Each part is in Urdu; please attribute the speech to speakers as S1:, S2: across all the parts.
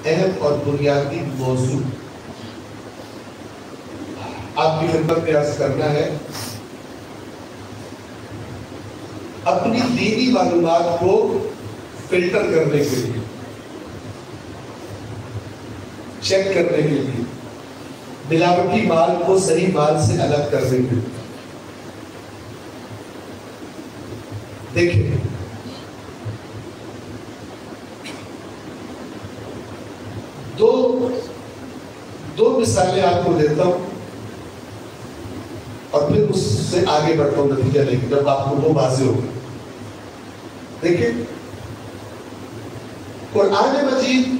S1: اہم اور بنیادی موضوع آپ کی خدمت میں عرض کرنا ہے۔ اپنی دینی معلومات کو فلٹر کرنے کے لیے، چیک کرنے کے لیے، ملاوٹی مال کو صحیح مال سے الگ کرنے کے لیے۔ دیکھیں، دو مثالیں آپ کو دیتا ہوں اور پھر اس سے آگے بڑھتا ہوں نتیجہ لے کے، جب آپ کو وہ واضح ہوگا۔ دیکھیں، قرآن مجید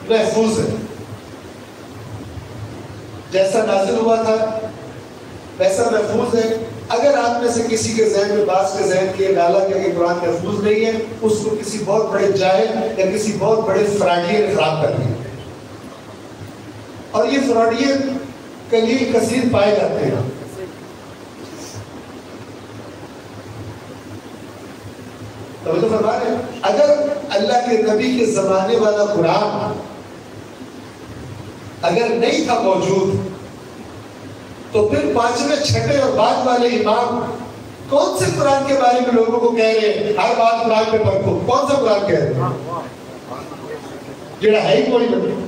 S1: محفوظ ہے، جیسا نازل ہوا تھا ویسا محفوظ ہے۔ اگر آپ میں سے کسی کے ذہن میں، بعض کے ذہن کے ڈالا کہ قرآن محفوظ نہیں ہے، اس کو کسی بہت بڑے جاہل یا کسی بہت بڑے فراڈیے نے خراب کر دیا، اور یہ فراڈیے قلیل کثیر پائے جاتے ہیں۔ توجہ فرما رہے ہیں؟ اگر اللہ کے نبی کے زمانے والا قرآن اگر نہیں تھا موجود، تو پھر پانچویں چھٹے اور بعد والے امام کون سے قرآن کے بارے میں لوگوں کو کہہ رہے ہیں ہر بات قرآن پہ پرکھو؟ کون سا قرآن کہہ رہے ہیں جڑا ہے ہی کوئی نہیں؟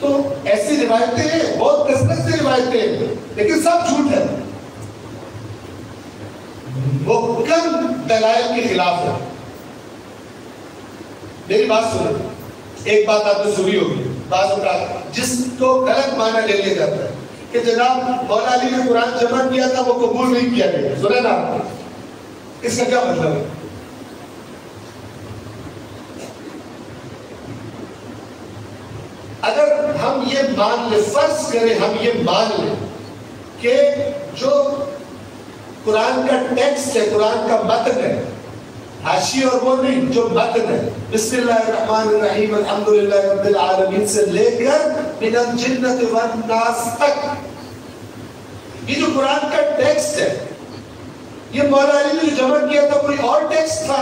S1: تو ایسی روایتیں ہیں، بہت کثرت سے روایتیں ہیں، لیکن سب جھوٹ ہے، محکم دلائل کے خلاف ہے۔ میری بات سنیں، ایک بات آپ نے سنی ہوگی، بعض اوقات جس کو غلط معنی لے لیا جاتا ہے کہ جناب مولا علی نے قرآن جمع کیا تھا، وہ قبول نہیں کیا گیا، سنا نا؟ اس کا کیا مطلب ہے؟ اگر ہم یہ مان لیں، فرض کریں ہم یہ مان لیں کہ جو قرآن کا ٹیکسٹ ہے، قرآن کا متن ہے، حاشیہ اور وہ نہیں، جو متن ہے، بسم اللہ الرحمن الرحیم الحمدللہ رب العالمین سے لے کر من الجنۃ والناس تک، یہ جو قرآن کا ٹیکسٹ ہے، یہ مولا علی نے جو جمع کیا تھا کوئی اور ٹیکسٹ تھا؟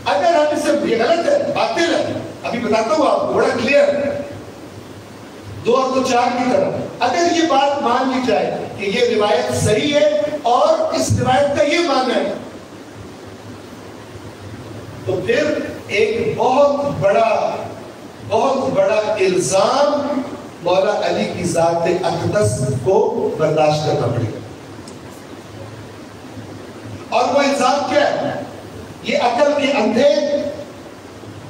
S1: اگر ہم اسے یہ غلط ہے، باطل ہے، ابھی بتاتا ہوں آپ کو بڑا کلیئر ہے، 2 اور 2 4 کی طرح، اگر یہ بات مان لی جائے کہ یہ روایت صحیح ہے اور اس روایت کا یہ معنی ہے، تو پھر ایک بہت بڑا الزام مولا علی کی ذات اقدس کو برداشت کرنا پڑے گا۔ اور وہ الزام کیا ہے؟ یہ عقل کے اندھے،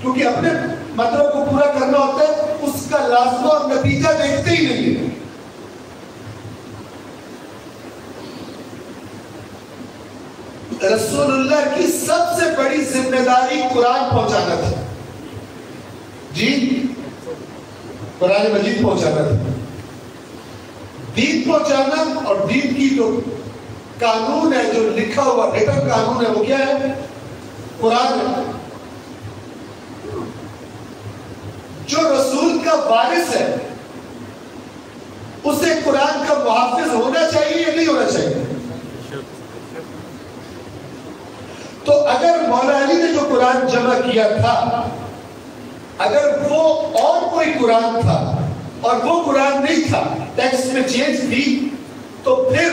S1: کیونکہ اپنے مطلب کو پورا کرنا ہوتا ہے، اس کا لازمہ اور نتیجہ دیکھتے ہی نہیں ہے۔ رسول اللہ کی سب سے بڑی ذمہ داری قرآن پہنچانا تھا، جی قرآن مجید پہنچانا تھا، دین پہنچانا، اور دین کی جو قانون ہے، جو لکھا ہوا ریٹن قانون ہے، وہ کیا ہے؟ قرآن ہے۔ جو رسول کا وارث ہے اسے قرآن کا محافظ ہونا چاہیے یا نہیں ہونا چاہیے؟ تو اگر مولا علی نے جو قرآن جمع کیا تھا، اگر وہ اور کوئی قرآن تھا اور وہ قرآن نہیں تھا، ٹیکسٹ میں چینج تھی، تو پھر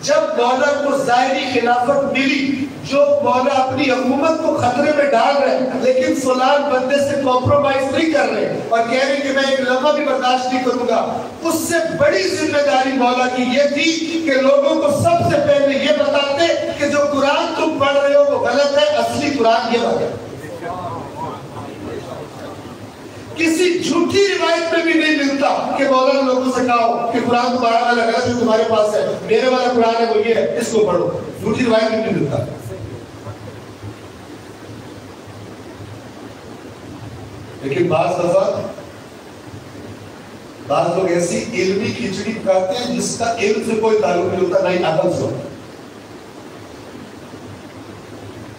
S1: جب مولا کو ظاہری خلافت ملی، جو مولا اپنی حکومت کو خطرے میں ڈال رہے ہیں لیکن فلان بندے سے کمپرومائز نہیں کر رہے اور کہہ رہے کہ میں ایک لمحہ بھی برداشت نہیں کروں گا، اس سے بڑی ذمہ داری مولا کی یہ تھی کہ لوگوں کو سب سے پہلے یہ بتاتے کہ جو قرآن تم پڑھ رہے ہو وہ غلط ہے، اصلی قرآن یہ بات ہے۔ کسی جھوٹی روایت میں بھی نہیں ملتا کہ مولا نے لوگوں سے کہا کہ قرآن تمہارا والا غلط جو تمہارے پاس ہے، میرے والا قرآن ہے وہ یہ ہے، اس کو پڑھو۔ جھوٹی روایت میں نہیں ملتا۔ لیکن بعض لوگ ایسی علمی کھچڑی پکاتے ہیں جس کا علم سے کوئی تعلق نہیں ہوتا، نہ ہی عقل سے۔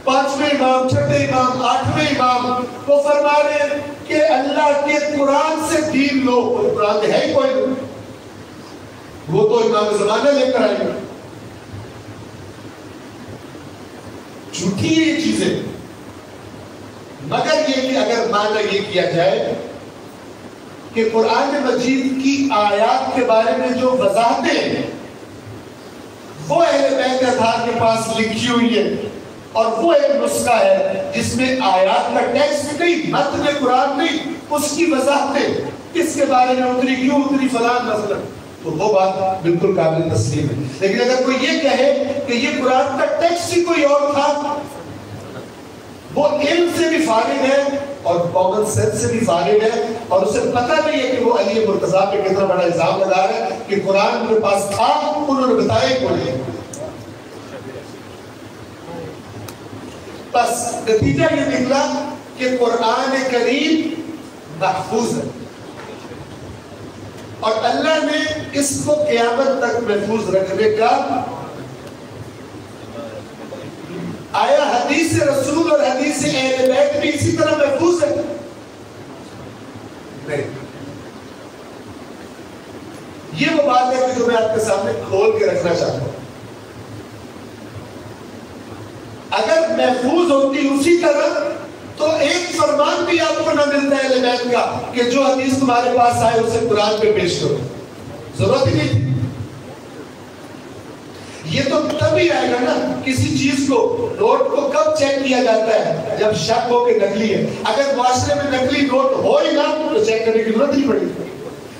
S1: 5ویں امام، 6ویں امام، 8ویں امام وہ فرما رہے ہیں کہ اللہ کے قرآن سے دین لو۔ قرآن ہے ہی کوئی نہیں، وہ تو امام زمانہ لے کر آئے گا۔ جھوٹی ہے یہ چیزیں، مگر یہ کہ اگر مانا یہ کیا جائے کہ قرآن مجید کی آیات کے بارے میں جو وضاحتیں ہیں وہ اہل بیت اطہار کے پاس لکھی ہوئی ہے، اور وہ ایک نسخہ ہے جس میں آیات کا ٹیکسٹ نہیں، متن قرآن نہیں، اس کی وضاحتیں کس کے بارے میں اتری، کیوں اتری، فلان مثلا، تو وہ بات بالکل قابل تسلیم ہے۔ لیکن اگر کوئی یہ کہے کہ یہ قرآن کا ٹیکسٹ ہی کوئی اور تھا، وہ علم سے بھی فارغ ہے اور کامن سینس سے بھی فارغ ہے، اور اسے پتہ نہیں ہے کہ وہ علی مرتضیٰ پہ کتنا بڑا الزام لگا رہا ہے کہ قرآن کے پاس تھا، انہوں نے بتایا ہی کوئی نہیں۔ بس نتیجہ یہ نکلا کہ قرآن کریم محفوظ ہے، اور اللہ نے اس کو قیامت تک محفوظ رکھنے کا آیا حدیث رسول اور حدیث اہل بیت بھی اسی طرح محفوظ ہے؟ نہیں۔ یہ وہ بات ہے کہ جو میں آپ کے سامنے کھول کے رکھنا چاہتا ہوں۔ اگر محفوظ ہوتی اسی طرح تو ایک فرمان بھی آپ کو نہ ملتا ہے اہل بیت کا کہ جو حدیث تمہارے پاس آئے اسے قرآن پہ پیش کرو، ضرورت ہی نہیں۔ یہ تو تبھی آئے گا نا، کسی چیز کو، نوٹ کو کب چیک کیا جاتا ہے؟ جب شک ہو کہ نقلی ہے۔ اگر معاشرے میں نقلی نوٹ ہو ہی نہ تو چیک کرنے کی ضرورت نہیں پڑے گی۔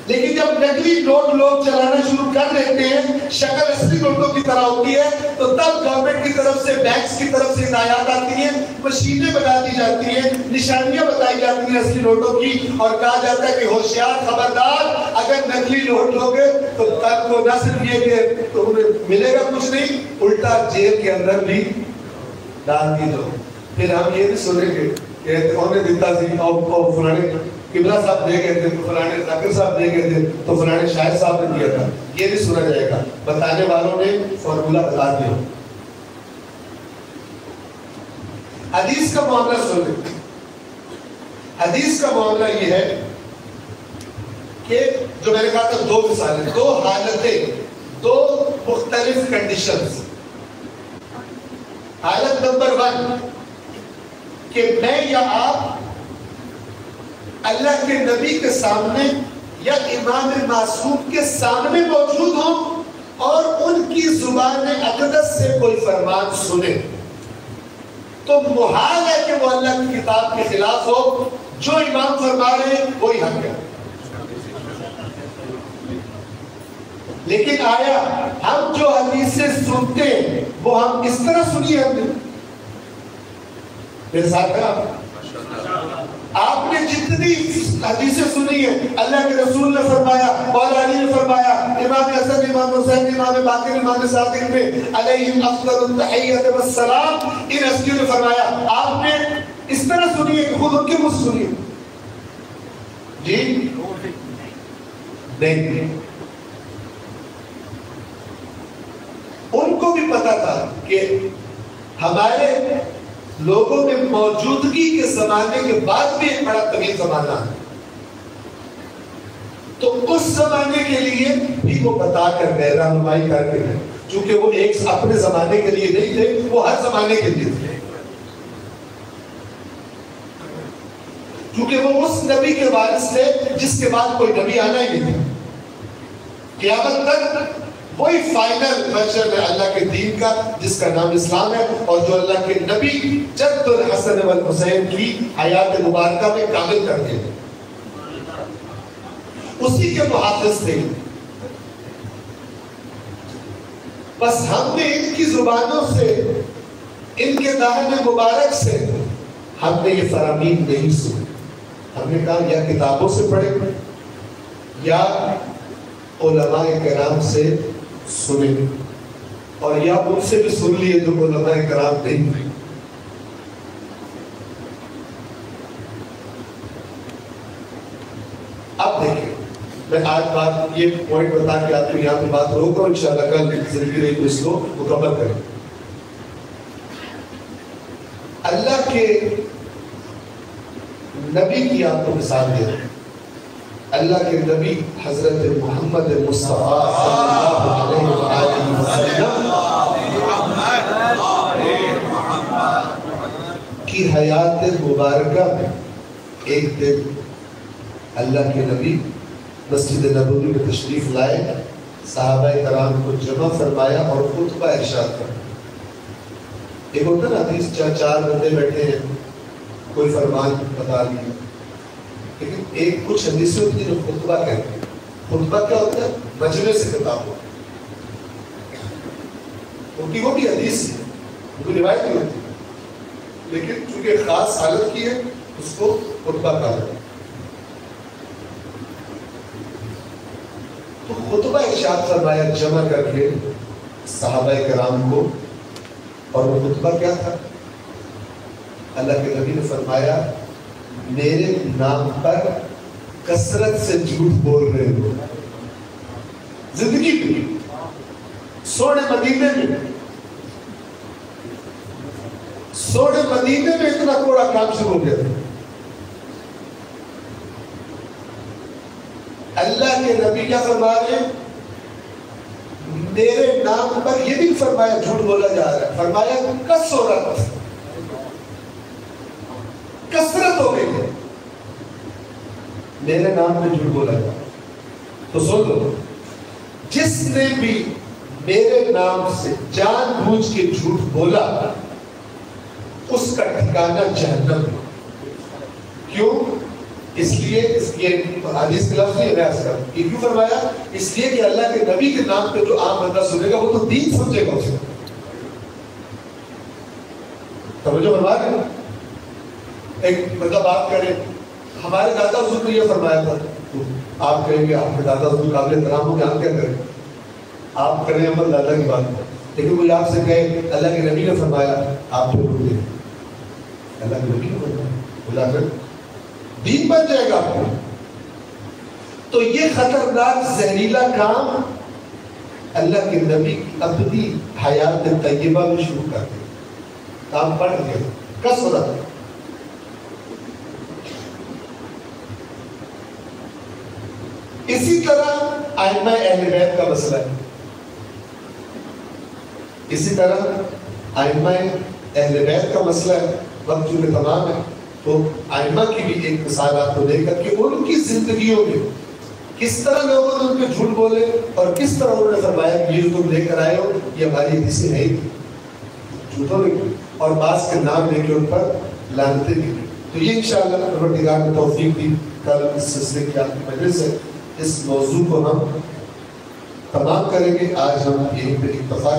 S1: لیکن جب نقلی نوٹ لوگ چلانا شروع کر دیتے ہیں، شکل اصلی نوٹوں کی طرح ہوتی ہے، تو تب گورنمنٹ کی طرف سے، بینکس کی طرف سے ہدایات آتی ہیں، مشینیں بنا دی جاتی ہیں، نشانیاں بتائی جاتی ہیں اصلی نوٹوں کی، اور کہا جاتا ہے کہ ہوشیار، خبردار، اگر نقلی نوٹ لوگے تو تب کو نہ صرف یہ کہ تمہیں ملے گا کچھ نہیں، الٹا جیل کے اندر بھی ڈال دی دو۔ پھر ہم یہ بھی سنیں گے کہ انہوں نے دیتا سی اور فلانے قبلہ صاحب دے گئے تھے، تو فلانے ذاکر صاحب دے گئے تھے، تو فلانے شاعر صاحب نے دیا تھا۔ یہ بھی سنا جائے گا، بتانے والوں نے فارمولہ بتا دیا۔ حدیث کا معاملہ سنیں۔ حدیث کا معاملہ یہ ہے کہ جو میں نے کہا تھا دو مثالیں، دو حالتیں، دو مختلف کنڈیشنز۔ حالت نمبر 1 کہ میں یا آپ اللہ کے نبی کے سامنے یا امام معصوم کے سامنے موجود ہوں اور ان کی زبان اقدس سے کوئی فرمان سنے، تو محال ہے کہ وہ اللہ کی کتاب کے خلاف ہو۔ جو امام فرما رہے ہیں وہی حق ہے۔ لیکن آیا ہم جو حدیثیں سنتے ہیں وہ ہم اس طرح سنیے؟ ہم نے میرے ساتھ کہا، آپ نے جتنی حدیثیں سنی ہیں، اللہ کے رسول نے فرمایا، مولا علی نے فرمایا، امام حسن، امام حسین، امام باقر، امام صادق نے علیہم افضل التحیۃ والسلام، ان ہستیوں نے فرمایا، آپ نے اس طرح سنی ہے کہ خود ان کے منہ سے سنی؟ جی نہیں۔ ان کو بھی پتا تھا کہ ہمارے لوگوں میں موجودگی کے زمانے کے بعد بھی ایک بڑا طویل زمانہ ہے، تو اس زمانے کے لیے بھی وہ بتا کر گئے، رہنمائی کر کے گئے، چونکہ وہ ایک اپنے زمانے کے لیے نہیں تھے، وہ ہر زمانے کے لیے تھے، کیونکہ وہ اس نبی کے وارث تھے جس کے بعد کوئی نبی آنا ہی نہیں تھا۔ قیامت تک وہی فائنل ورژن ہے اللہ کے دین کا جس کا نام اسلام ہے، اور جو اللہ کے نبی جد الحسن والحسین کی حیات مبارکہ میں کامل کر دے، اسی کے محافظ تھے۔ بس ہم نے ان کی زبانوں سے، ان کے دہن مبارک سے ہم نے یہ فرامین نہیں سنی۔ ہم نے کہا یا کتابوں سے پڑھے یا علماء کرام سے سنے، اور یا ان سے بھی سن لیے جو علماء کرام نہیں تھے۔ اب دیکھیں، میں آج بات یہ پوائنٹ بتا کے آپ کو یہاں پہ بات روکا ہوں، انشاءاللہ کل زندگی رہی تو اس کو مکمل کریں۔ اللہ کے نبی کی آپ کو مثال دے رہے ہیں۔ اللہ کے نبی حضرت محمد مصطفیٰ صلی اللہ علیہ وسلم کی حیات مبارکہ میں ایک دن اللہ کے نبی مسجد نبوی میں تشریف لائے، صحابہ کرام کو جمع فرمایا اور خطبہ ارشاد کرا۔ ایک ہوتا نا حدیث، چار بندے بیٹھے ہیں، کوئی فرمان بتا دیا، لیکن ایک کچھ حدیثیں ہوتی ہیں جو خطبہ کہتے ہیں۔ خطبہ کیا ہوتا ہے؟ مجمع سے خطاب ہوتا ہے، ان کی وہ بھی حدیث ہے، ان کی روایت نہیں ہوتی، لیکن چونکہ خاص حالت کی ہے اس کو خطبہ کہا جاتا ہے۔ تو خطبہ ارشاد فرمایا جمع کر کے صحابہ کرام کو، اور وہ خطبہ کیا تھا؟ اللہ کے نبی نے فرمایا میرے نام پر کثرت سے جھوٹ بول رہے ہو، زندگی میں سونے مدینے میں اتنا کوڑا کام شروع ہو گیا تھا۔ اللہ کے نبی کیا فرما رہے ہیں؟ میرے نام پر یہ بھی فرمایا جھوٹ بولا جا رہا ہے، فرمایا کثرت ہو گئی ہے، میرے نام پہ جھوٹ بولا جا رہا ہے۔ تو سن لو، جس نے بھی میرے نام سے جان بوجھ کے جھوٹ بولا اس کا ٹھکانہ جہنم ہے۔ کیوں؟ اس لیے حدیث کے لفظ نہیں بیان کر، یہ کیوں فرمایا؟ اس لیے کہ اللہ کے نبی کے نام پہ جو عام بندہ سنے گا وہ تو دین سمجھے گا اسے۔ توجہ فرما رہے ہیں؟ ایک بندہ بات کرے ہمارے دادا حضور نے یہ فرمایا تھا، آپ کہیں گے آپ کے دادا حضور قابل احترام ہو کہ ہم کیا کریں؟ آپ کریں عمل دادا کی بات پر، لیکن کوئی آپ سے کہے اللہ کے نبی نے فرمایا، آپ جو بولے اللہ کے نبی نے فرمایا، بولا کر دین بن جائے گا آپ کو۔ تو یہ خطرناک زہریلا کام اللہ کے نبی کی ابدی حیات طیبہ میں شروع کر دیا، کام پڑ گیا کثرت۔ اسی طرح ائمہ اہل بیت کا مسئلہ ہے، اسی طرح ائمہ اہل بیت کا مسئلہ ہے۔ وقت چونکہ تمام ہے تو ائمہ کی بھی ایک مثال آپ کو دے کر کہ ان کی زندگیوں میں کس طرح لوگوں نے ان پہ جھوٹ بولے اور کس طرح انہوں نے فرمایا کہ یہ تم لے کر آئے ہو یہ ہماری حدیثیں ہے جھوٹوں نے، اور بعض کے نام لے کے ان پر لعنتیں کی۔ تو یہ انشاءاللہ پروردگار نے توفیق دی، کل اس سلسلے کی آپ کی مجلس ہے، اس موضوع کو ہم تمام کریں گے۔ آج ہم یہیں پہ اتفاق